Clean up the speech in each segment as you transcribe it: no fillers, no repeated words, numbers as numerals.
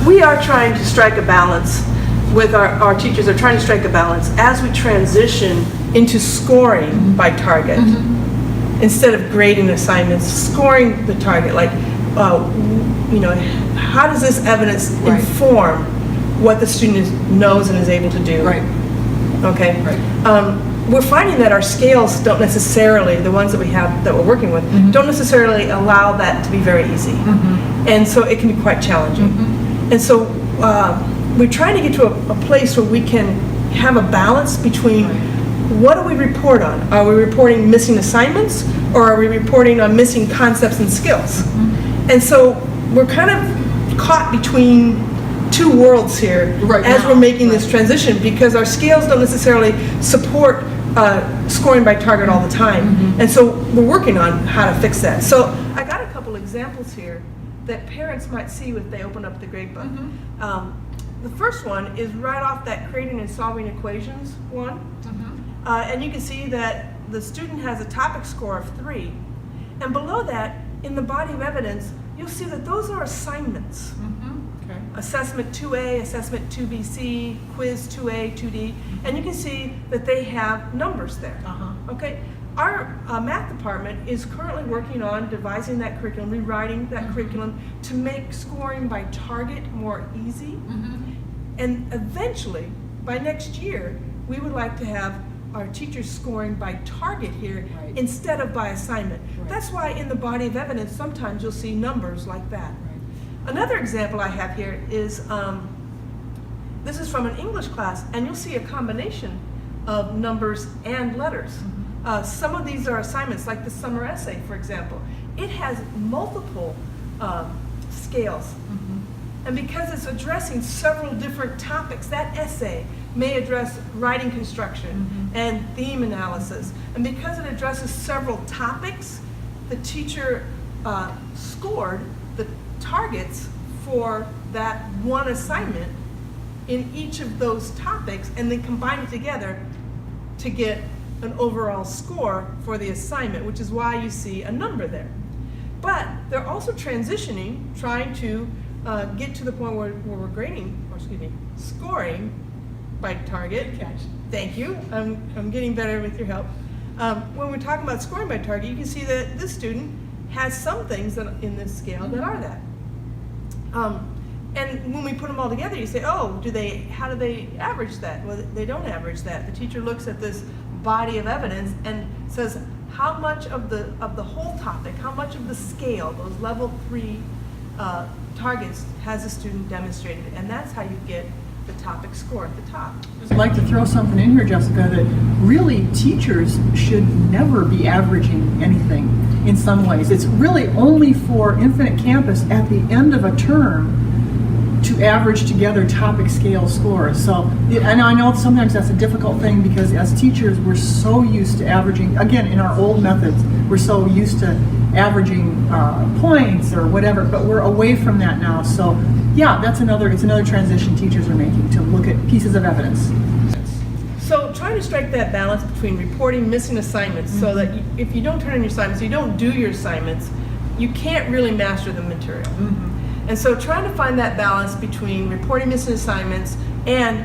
We are trying to strike a balance with our teachers are trying to strike a balance as we transition into scoring by target. Instead of grading assignments, scoring the target, like, how does this evidence inform what the student knows and is able to do? Right. Okay. Right. We're finding that our scales don't necessarily, the ones that we have that we're working with, don't necessarily allow that to be very easy. And so it can be quite challenging. And so we're trying to get to a place where we can have a balance between what do we report on? Are we reporting missing assignments, or are we reporting on missing concepts and skills? And so we're kind of caught between two worlds here as we're making this transition, because our scales don't necessarily support scoring by target all the time. And so we're working on how to fix that. So I got a couple examples here that parents might see if they open up the gradebook. The first one is right off that creating and solving equations one. And you can see that the student has a topic score of 3. And below that, in the body of evidence, you'll see that those are assignments. Assessment 2A, Assessment 2BC, Quiz 2A, 2D, and you can see that they have numbers there. Okay, our math department is currently working on devising that curriculum, rewriting that curriculum to make scoring by target more easy. And eventually, by next year, we would like to have our teachers scoring by target here instead of by assignment. That's why in the body of evidence, sometimes you'll see numbers like that. Another example I have here is, this is from an English class, and you'll see a combination of numbers and letters. Some of these are assignments, like the summer essay, for example. It has multiple scales. And because it's addressing several different topics, that essay may address writing construction and theme analysis. And because it addresses several topics, the teacher scored the targets for that one assignment in each of those topics, and then combined it together to get an overall score for the assignment, which is why you see a number there. But they're also transitioning, trying to get to the point where we're grading, or excuse me, scoring by target. Thank you. I'm getting better with your help. When we're talking about scoring by target, you can see that this student has some things that in this scale that are that. And when we put them all together, you say, oh, how do they average that? Well, they don't average that. The teacher looks at this body of evidence and says, how much of the whole topic, how much of the scale, those level 3 targets, has a student demonstrated? And that's how you get the topic score at the top. I'd like to throw something in here, Jessica, that really teachers should never be averaging anything in some ways. It's really only for Infinite Campus at the end of a term to average together topic scale scores. So, and I know sometimes that's a difficult thing, because as teachers we're so used to averaging, again in our old methods, we're so used to averaging points or whatever, but we're away from that now. So yeah, it's another transition teachers are making, to look at pieces of evidence. So trying to strike that balance between reporting missing assignments, so that if you don't turn in your assignments, you don't do your assignments, you can't really master the material. And so trying to find that balance between reporting missing assignments and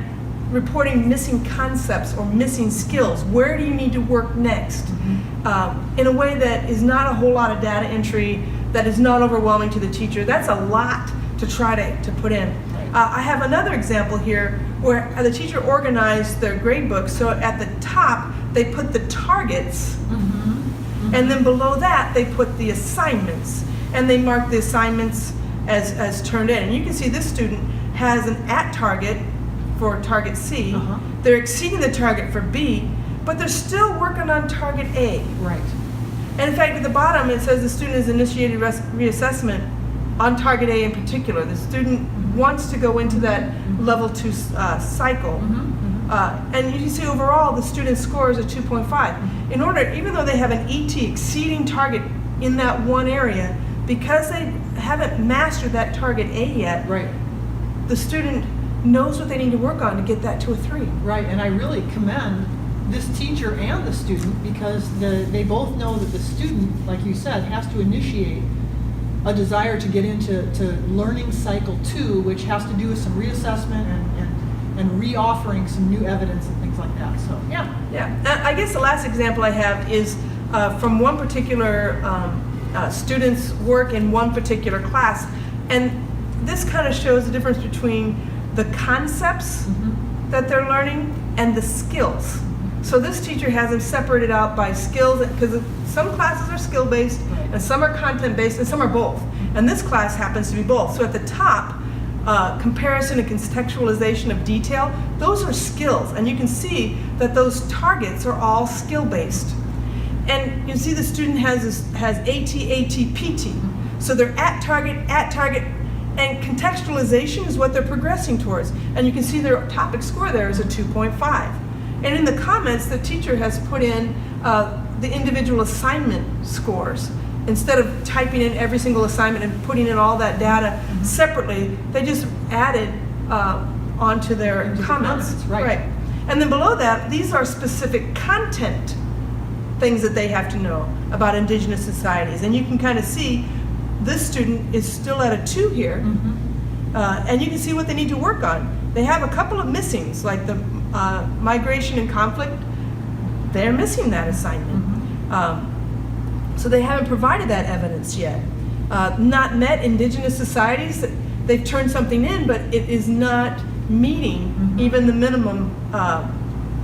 reporting missing concepts or missing skills. Where do you need to work next? In a way that is not a whole lot of data entry, that is not overwhelming to the teacher. That's a lot to try to put in. I have another example here where the teacher organized their grade book, so at the top they put the targets, and then below that they put the assignments, and they mark the assignments as turned in. And you can see this student has an at target for target C. They're exceeding the target for B, but they're still working on target A. And in fact, at the bottom it says the student has initiated reassessment on target A in particular. The student wants to go into that level 2 cycle. And you can see overall the student scores a 2.5. In order, even though they have an ET exceeding target in that one area, because they haven't mastered that target A yet, the student knows what they need to work on to get that to a 3. And I really commend this teacher and the student, because they both know that the student, like you said, has to initiate a desire to get into learning cycle 2, which has to do with some reassessment and re-offering some new evidence and things like that. So Yeah. I guess the last example I have is from one particular student's work in one particular class, and this kind of shows the difference between the concepts that they're learning and the skills. So this teacher has them separated out by skills, because some classes are skill-based and some are content-based and some are both. And this class happens to be both. So at the top, comparison and contextualization of detail, those are skills. And you can see that those targets are all skill-based. And you see the student has AT, PT. So they're at target, and contextualization is what they're progressing towards. And you can see their topic score there is a 2.5. And in the comments, the teacher has put in the individual assignment scores. Instead of typing in every single assignment and putting in all that data separately, they just added onto their comments. Right. And then below that, these are specific content things that they have to know about Indigenous societies. And you can kind of see this student is still at a 2 here, and you can see what they need to work on. They have a couple of missings, like the migration and conflict. They're missing that assignment. So they haven't provided that evidence yet. Not met Indigenous societies, they've turned something in, but it is not meeting even the minimum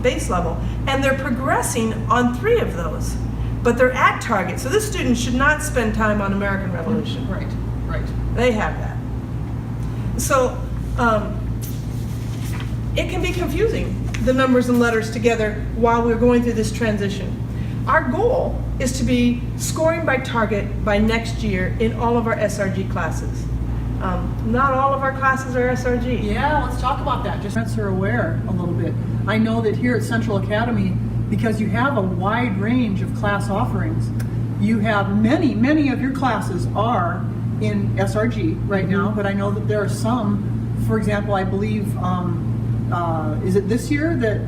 base level. And they're progressing on 3 of those, but they're at target. So this student should not spend time on American Revolution. Right. They have that. So it can be confusing, the numbers and letters together while we're going through this transition. Our goal is to be scoring by target by next year in all of our SRG classes. Not all of our classes are SRG. Yeah, let's talk about that. Just parents are aware a little bit. I know that here at Central Academy, because you have a wide range of class offerings, you have many of your classes are in SRG right now, but I know that there are some, for example, I believe, is it this year that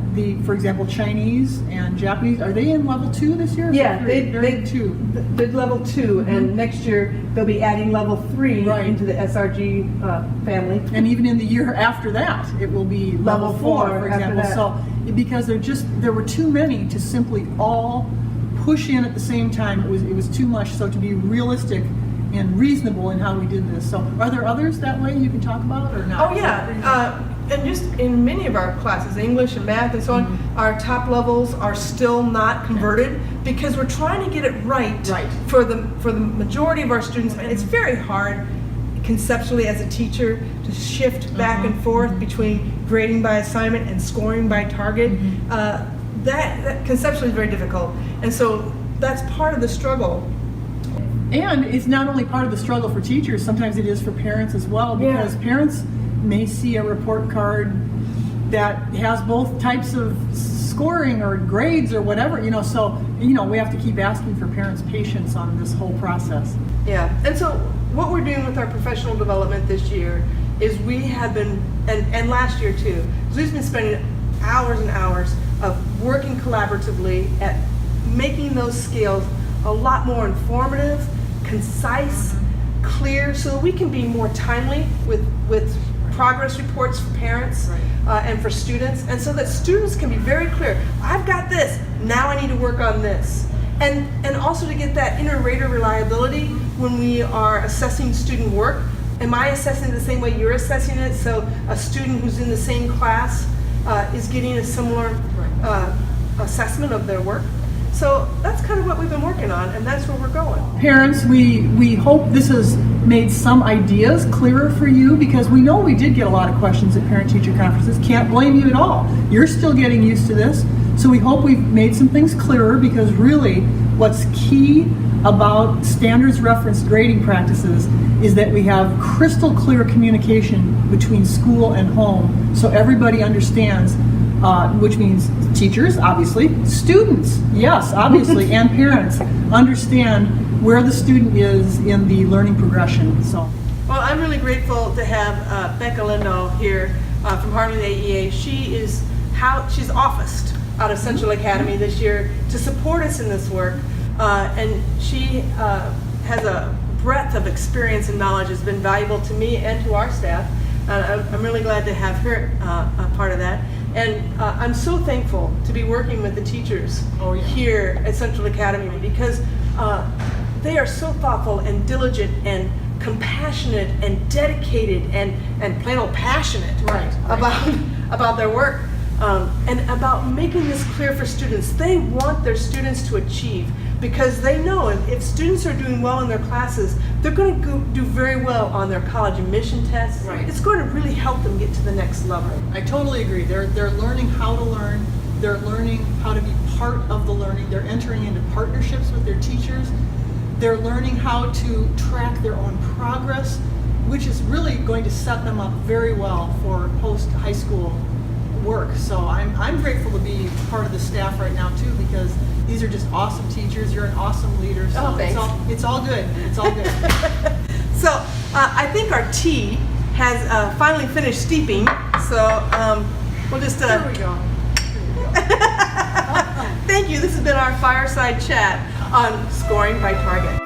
for example, Chinese and Japanese, are they in level 2 this year? Yeah, they in 2. did level 2, and next year they'll be adding level 3 into the SRG family. And even in the year after that, it will be level 4, for example. That. So because there were too many to simply all push in at the same time. It was too much. So to be realistic and reasonable in how we did this. So are there others that way you can talk about or not? Oh yeah. And just in many of our classes, English and math and so on, our top levels are still not converted because we're trying to get it right. For the majority of our students. And it's very hard conceptually as a teacher to shift back and forth between grading by assignment and scoring by target. That conceptually is very difficult. And so that's part of the struggle. And it's not only part of the struggle for teachers, sometimes it is for parents as well, because parents may see a report card that has both types of scoring or grades or whatever, so we have to keep asking for parents' patience on this whole process. Yeah, and so what we're doing with our professional development this year is we have been, and last year too, we've been spending hours and hours of working collaboratively at making those scales a lot more informative, concise, clear, so that we can be more timely with progress reports for parents and for students, and so that students can be very clear. I've got this, now I need to work on this. And also to get that inter-rater reliability when we are assessing student work. Am I assessing it the same way you're assessing it? So a student who's in the same class is getting a similar assessment of their work. So that's kind of what we've been working on, and that's where we're going. Parents, we hope this has made some ideas clearer for you, because we know we did get a lot of questions at parent-teacher conferences. Can't blame you at all. You're still getting used to this. So we hope we've made some things clearer, because really what's key about standards referenced grading practices is that we have crystal clear communication between school and home, so everybody understands, which means teachers, obviously, students, yes, obviously, and parents understand where the student is in the learning progression. So, well, I'm really grateful to have Becca Lindahl here from Harmony AEA. She's officed out of Central Academy this year to support us in this work, and she has a breadth of experience and knowledge has been valuable to me and to our staff. I'm really glad to have her a part of that. And I'm so thankful to be working with the teachers here at Central Academy, because they are so thoughtful and diligent and compassionate and dedicated and plain old passionate about their work and about making this clear for students. They want their students to achieve, because they know if students are doing well in their classes, they're going to do very well on their college admission tests. Right. It's going to really help them get to the next level. I totally agree. They're learning how to learn. They're learning how to be part of the learning. They're entering into partnerships with their teachers. They're learning how to track their own progress, which is really going to set them up very well for post-high school work. So I'm grateful to be part of the staff right now too, because these are just awesome teachers. You're an awesome leader. So thanks. It's all good. It's all good. So I think our tea has finally finished steeping. So we'll just. There we go. Thank you. This has been our fireside chat on Scoring by Target.